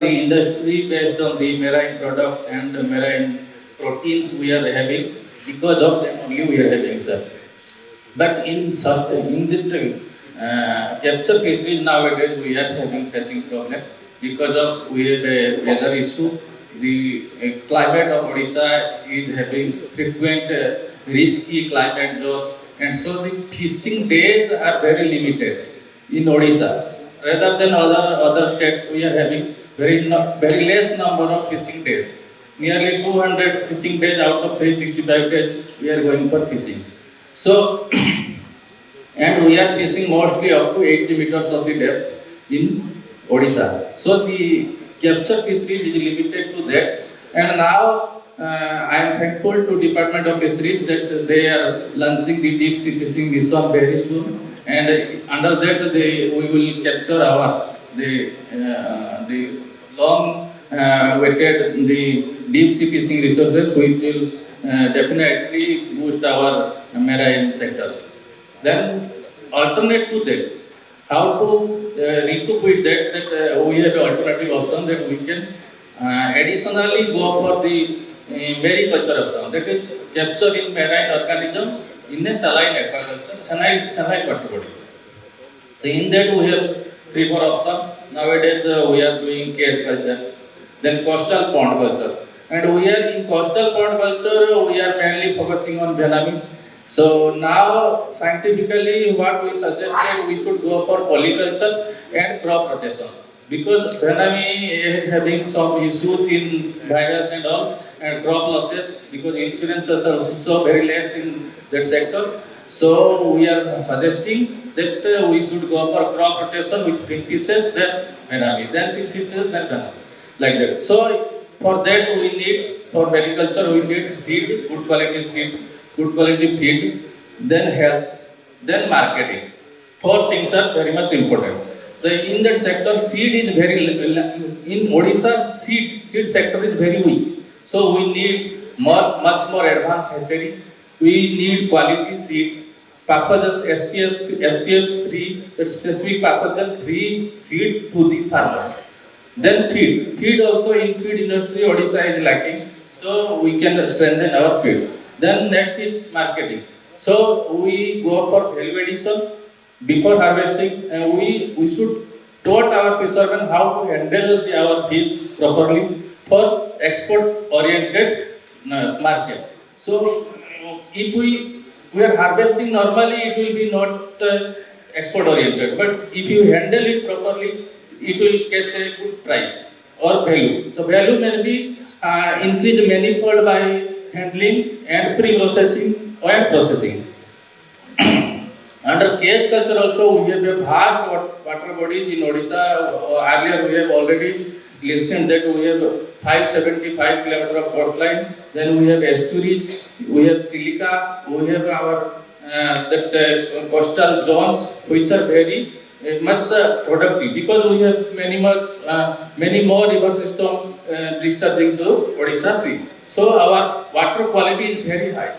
The industry based on the marine product and the marine proteins we are having, because of them only we are having, sir. But in the capture fisheries nowadays we are having facing problem because of we have a weather issue. The climate of Odisha is having frequent risky climate zone, and so the fishing days are very limited in Odisha. Rather than other states, we are having very less number of fishing days. Nearly 200 fishing days out of 365 days we are going for fishing. So and we are fishing mostly up to 80 meters of the depth in Odisha. So the capture fisheries is limited to that. And now I am thankful to Department of Fisheries that they are launching the deep sea fishing mission very soon. And under that we will capture the long waited the deep sea fishing resources, which will definitely boost our marine sector. Then alternate to that, how to recoup with that we have an alternative option that we can additionally go for the mariculture option, that is capture in marine organism in a saline aquaculture, saline water. So in that we have 3-4 options. Nowadays we are doing cage culture, then coastal pond culture. And we are in coastal pond culture, we are mainly focusing on Benami. So now scientifically what we suggested, we should go for polyculture and crop rotation. Because Benami is having some issues in virus and all, and crop losses, because insurances are also very less in that sector. So we are suggesting that we should go for crop rotation with pink pieces, then Benami, then pink pieces, then Benami, like that. So for that we need, for agriculture we need seed, good quality feed, then health, then marketing. 4 things are very much important. In that sector, seed is very in Odisha, seed sector is very weak. So we need much more advanced hatchery. We need quality seed, pathogens SPF free, that specific pathogen free seed to the farmers. Then feed also in feed industry Odisha is lacking, so we can strengthen our feed. Then next is marketing. So we go for value addition before harvesting, and we should taught our fishermen how to handle our fish properly for export oriented market. So if we are harvesting normally, it will be not export oriented, but if you handle it properly, it will catch a good price or value. So value may be increased manifold by handling and pre-processing and processing. Under cage culture also we have a vast water bodies in Odisha. Earlier we have already listened that we have 575 km of coastline. Then we have estuaries, we have Chilica, we have our coastal zones which are very much productive, because we have many more river system discharging to Odisha Sea. So our water quality is very high.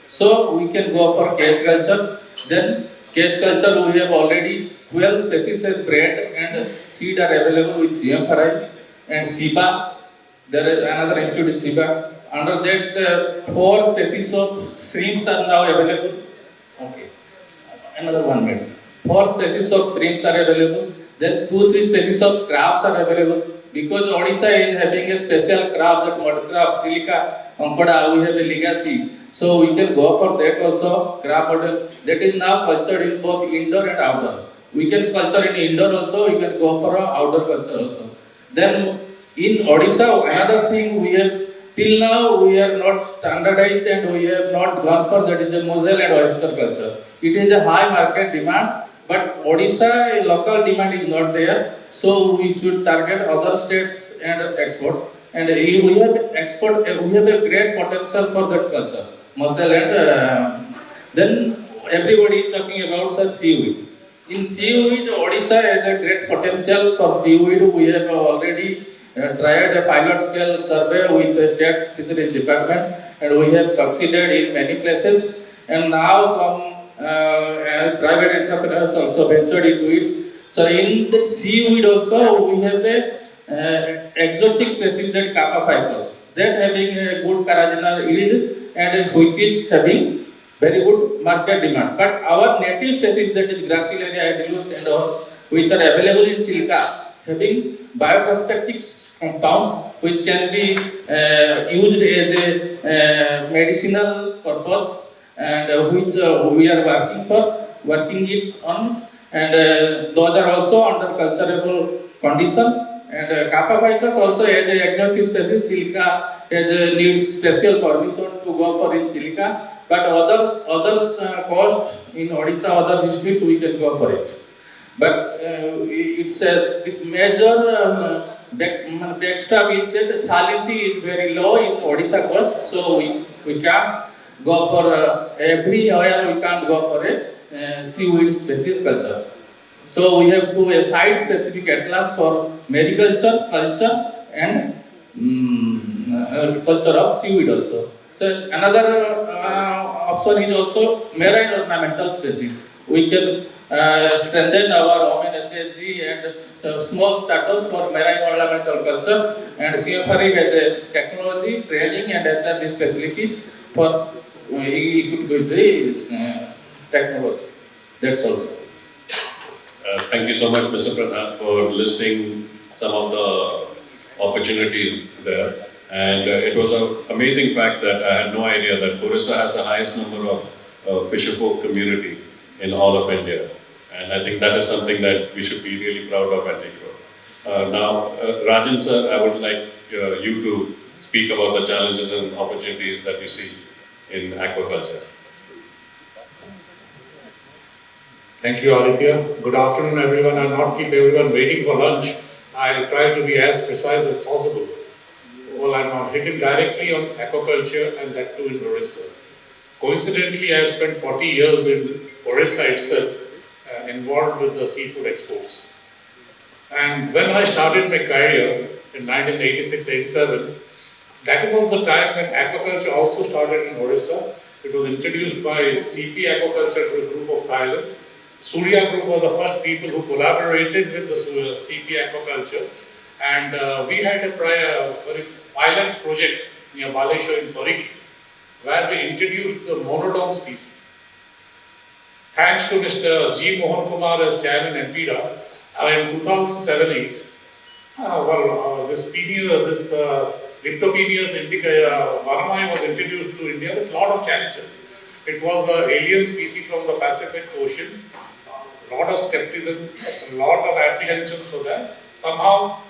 So we can go for cage culture. Then cage culture we have already 12 species of bred and seed are available with CMFRI and SIBA. There is another institute is SIBA. Under that 4 species of shrimps are now available. Okay, another 1 minute. 4 species of shrimps are available. Then 2-3 species of crabs are available. Because Odisha is having a special crab, that mud crab, Chilica, Onkoda, we have a legacy. So we can go for that also, crab model. That is now cultured in both indoor and outdoor. We can culture in indoor also, we can go for outdoor culture also. Then in Odisha, another thing we have, till now we are not standardized and we have not gone for, that is a mussel and oyster culture. It is a high market demand, but Odisha local demand is not there. So we should target other states and export. And we have export, we have a great potential for that culture, mussel and then everybody is talking about seaweed. In seaweed, Odisha has a great potential for seaweed. We have already tried a pilot scale survey with the State Fisheries Department, and we have succeeded in many places. And now some private entrepreneurs also ventured into it. So in the seaweed also we have a exotic species that Kappa ficus, that having a good carrageenan yield and which is having very good market demand. But our native species, that is Gracilaria adulus and all, which are available in Chilka, having bioprospective compounds which can be used as a medicinal purpose, and which we are working it on, and those are also under culturable condition. And Kappa ficus also as a exotic species, Silica needs special permission to go for in Silica, but other cost in Odisha, other districts we can go for it. But it's a major backstab is that the salinity is very low in Odisha coast, so we can't go for everywhere we can't go for a seaweed species culture. So we have to a site specific atlas for mariculture culture and culture of seaweed also. So another option is also marine ornamental species. We can strengthen our OMN-SHG and small status for marine ornamental culture, and CFRE has a technology, training and SRD facilities for equipped with the technology. That's also. Thank you so much, Mr. Pradhan, for listing some of the opportunities there. And it was an amazing fact that I had no idea that Odisha has the highest number of fisherfolk community in all of India. And I think that is something that we should be really proud of at Agro. Now, Rajan sir, I would like you to speak about the challenges and opportunities that you see in aquaculture. Thank you, Aditya. Good afternoon, everyone. I'll not keep everyone waiting for lunch. I'll try to be as precise as possible. Well, I'm hitting directly on aquaculture, and that too in Odisha. Coincidentally, I have spent 40 years in Odisha itself, involved with the seafood exports. And when I started my career in 1986-87, that was the time when aquaculture also started in Odisha. It was introduced by CP Aquaculture Group of Thailand. Surya Group were the first people who collaborated with the CP Aquaculture, and we had a pilot project near Baleshwar in Parikhi, where we introduced the monodon species. Thanks to Mr. G. Mohan Kumar as chairman and PIDA, in 2007-8, this Diptopeneus indica vanamai was introduced to India with a lot of challenges. It was an alien species from the Pacific Ocean. A lot of skepticism, a lot of apprehensions for that. Somehow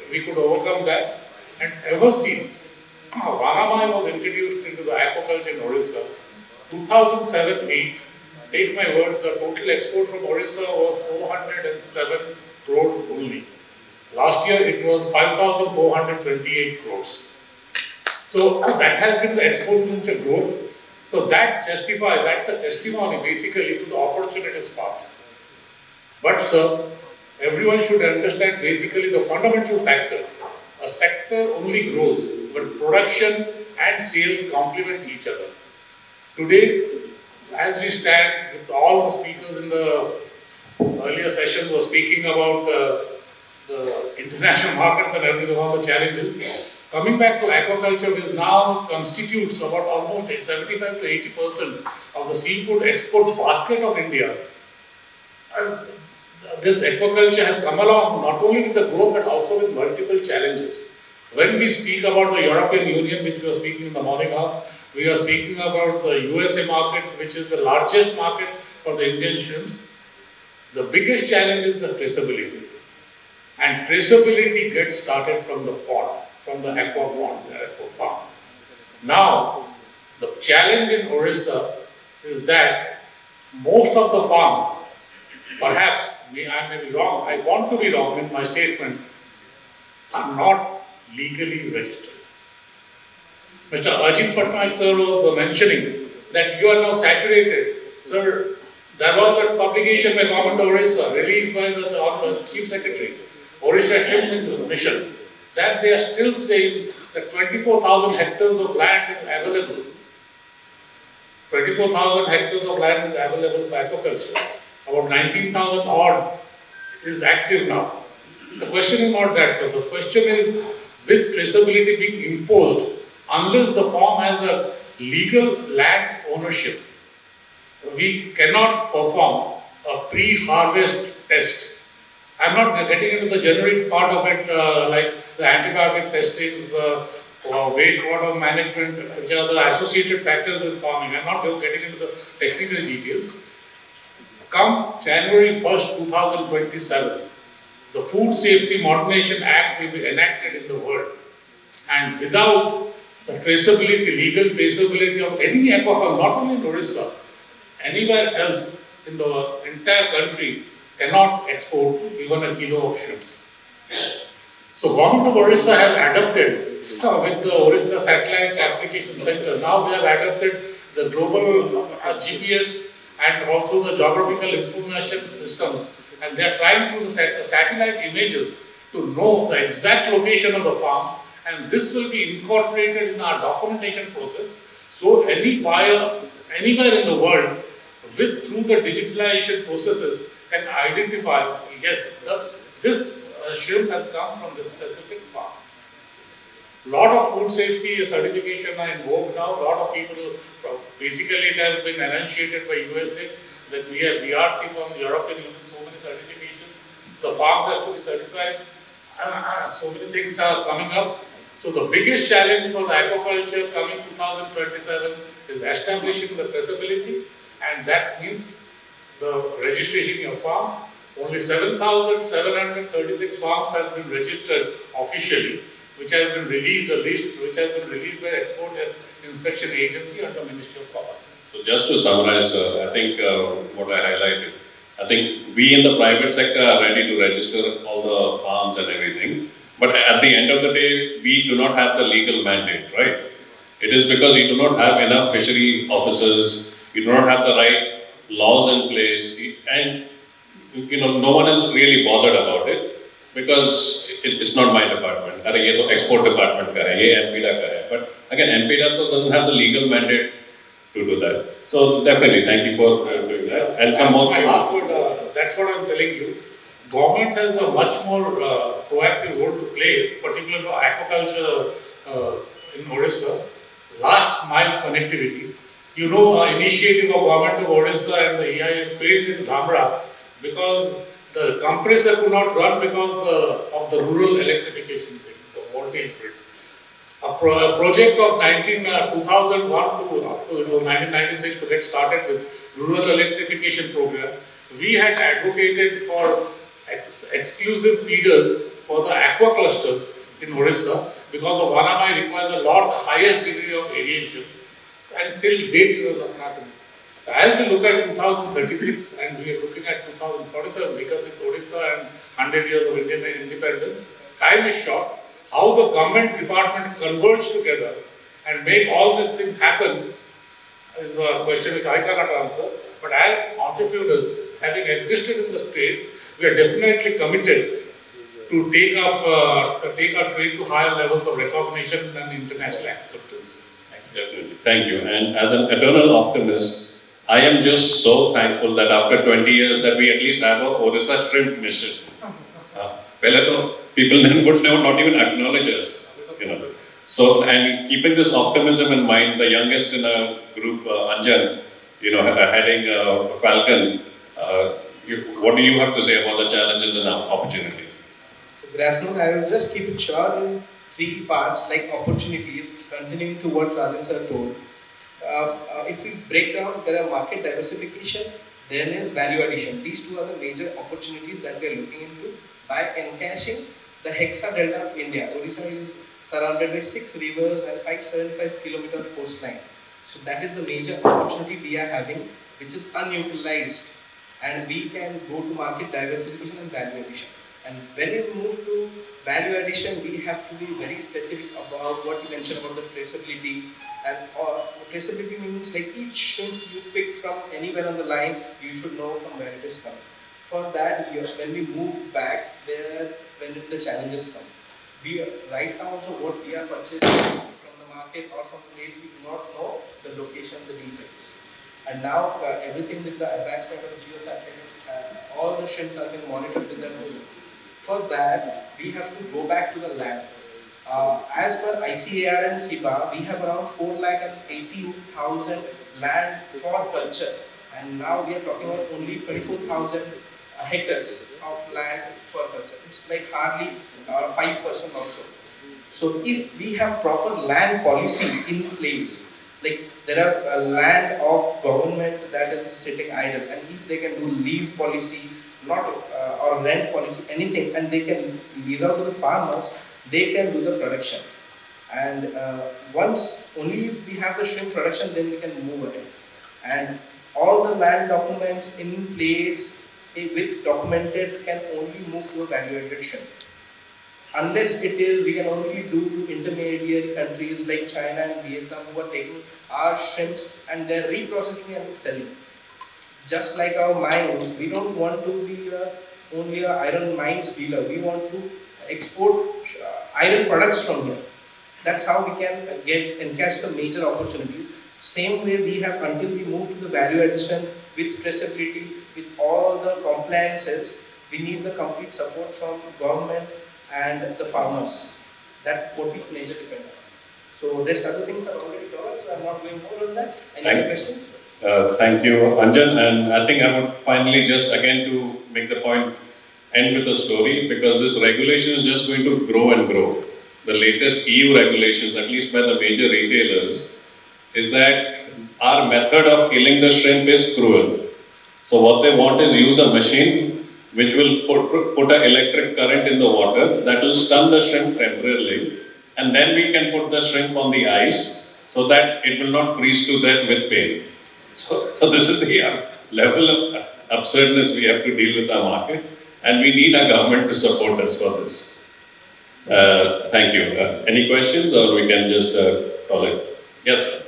we could overcome that, and ever since vanamai was introduced into the aquaculture in Odisha, 2007-8, take my words, the total export from Odisha was 407 crores only. Last year it was 5,428 crores. So that has been the exponential growth. So that justifies, that's a testimony basically to the opportunities part. But sir, everyone should understand basically the fundamental factor. A sector only grows, but production and sales complement each other. Today, as we stand, with all the speakers in the earlier session were speaking about the international markets and everything, all the challenges. Coming back to aquaculture, which now constitutes about almost 75 to 80% of the seafood export basket of India, as this aquaculture has come along not only with the growth but also with multiple challenges. When we speak about the European Union, which we were speaking in the morning of, we are speaking about the USA market, which is the largest market for the Indian shrimps. The biggest challenge is the traceability. And traceability gets started from the pond, from the aqua pond, the aqua farm. Now, the challenge in Odisha is that most of the farm, perhaps I may be wrong, I want to be wrong in my statement, are not legally registered. Mr. Ajit Patnaik sir was mentioning that you are now saturated. Sir, there was a publication by Government of Odisha released by the Chief Secretary, Odisha Shrimp Mission, that they are still saying that 24,000 hectares of land is available. 24,000 hectares of land is available for aquaculture. About 19,000 odd is active now. The question is not that, sir. The question is, with traceability being imposed, unless the farm has a legal land ownership, we cannot perform a pre-harvest test. I'm not getting into the generic part of it, like the antibiotic testings, wastewater management, which are the associated factors with farming. I'm not getting into the technical details. Come January 1st, 2027, the Food Safety Modernization Act will be enacted in the world. And without the traceability, legal traceability of any aquafarm, not only in Odisha, anywhere else in the entire country cannot export even a kilo of shrimps. So government of Odisha has adopted with the Odisha Satellite Application Center. Now they have adopted the global GPS and also the geographical information systems, and they are trying to use satellite images to know the exact location of the farm, and this will be incorporated in our documentation process. So any buyer anywhere in the world with through the digitalization processes can identify, yes, this shrimp has come from this specific farm. Lot of food safety certification are in vogue now. Lot of people, basically it has been enunciated by USA that we have BRC from the European Union, so many certifications. The farms have to be certified. So many things are coming up. So the biggest challenge for the aquaculture coming 2027 is establishing the traceability, and that means the registration in your farm. Only 7,736 farms have been registered officially, which has been released, the list which has been released by Export and Inspection Agency under Ministry of Commerce. So just to summarize, I think what I highlighted, I think we in the private sector are ready to register all the farms and everything, but at the end of the day, we do not have the legal mandate, right? It is because you do not have enough fishery officers, you do not have the right laws in place, and no one is really bothered about it because it's not my department. अरे ये तो export department का है, ये MPDA का है. But again, MPDA doesn't have the legal mandate to do that. So definitely, thank you for doing that. And some more. That's what I'm telling you. Government has a much more proactive role to play, particularly for aquaculture in Odisha. Last mile connectivity. You know, the initiative of government of Odisha and the EIA failed in Dhamra because the compressor could not run because of the rural electrification thing, the voltage grid. A project of 2001 to 1996 to get started with rural electrification program. We had advocated for exclusive feeders for the aqua clusters in Odisha because the Vanamai requires a lot higher degree of aeration, and till date it was not happening. As we look at 2036 and we are looking at 2047 because it's Odisha and 100 years of Indian independence, time is short. How the government department converge together and make all these things happen is a question which I cannot answer. But as entrepreneurs, having existed in the state, we are definitely committed to take our trade to higher levels of recognition and international acceptance. Definitely. Thank you. And as an eternal optimist, I am just so thankful that after 20 years that we at least have a Odisha shrimp mission. पहले तो people then would not even acknowledge us, So, and keeping this optimism in mind, the youngest in a group, Anjan, heading Falcon, what do you have to say about the challenges and opportunities? So, good afternoon. I will just keep it short in three parts, like opportunities, continuing to what Rajan sir told. If we break down, there are market diversification, then is value addition. These two are the major opportunities that we are looking into by encashing the hexa delta of India. Odisha is surrounded by 6 rivers and 575 kilometers coastline. So that is the major opportunity we are having, which is unutilized, and we can go to market diversification and value addition. And when we move to value addition, we have to be very specific about what you mentioned about the traceability. And traceability means like each shrimp you pick from anywhere on the line, you should know from where it is coming. For that, when we move back, when the challenges come. Right now also what we are purchasing from the market or from the place, we do not know the location, the details. And now everything with the advancement of geosatellite, all the shrimps are being monitored with their home. For that, we have to go back to the land. As per ICAR and SIBA, we have around 4,80,000 land for culture, and now we are talking about only 24,000 hectares of land for culture. It's like hardly 5% also. So if we have proper land policy in place, like there are land of government that is sitting idle, and if they can do lease policy, not or rent policy, anything, and they can lease out to the farmers, they can do the production. And once only if we have the shrimp production, then we can move ahead. And all the land documents in place with documented can only move to a value-added shrimp. Unless it is, we can only do to intermediary countries like China and Vietnam who are taking our shrimps and they're reprocessing and selling. Just like our mines, we don't want to be only a iron mines dealer. We want to export iron products from here. That's how we can get and catch the major opportunities. Same way we have until we move to the value addition with traceability, with all the compliances, we need the complete support from government and the farmers. That would be major depend on. So rest other things are already covered, so I'm not going more on that. Any other questions? Thank you, Anjan. And I think I would finally just again to make the point, end with a story, because this regulation is just going to grow and grow. The latest EU regulations, at least by the major retailers, is that our method of killing the shrimp is cruel. So what they want is use a machine which will put an electric current in the water that will stun the shrimp temporarily, and then we can put the shrimp on the ice so that it will not freeze to death with pain. So this is the level of absurdness we have to deal with our market, and we need our government to support us for this. Thank you. Any questions, or we can just call it? Yes, sir.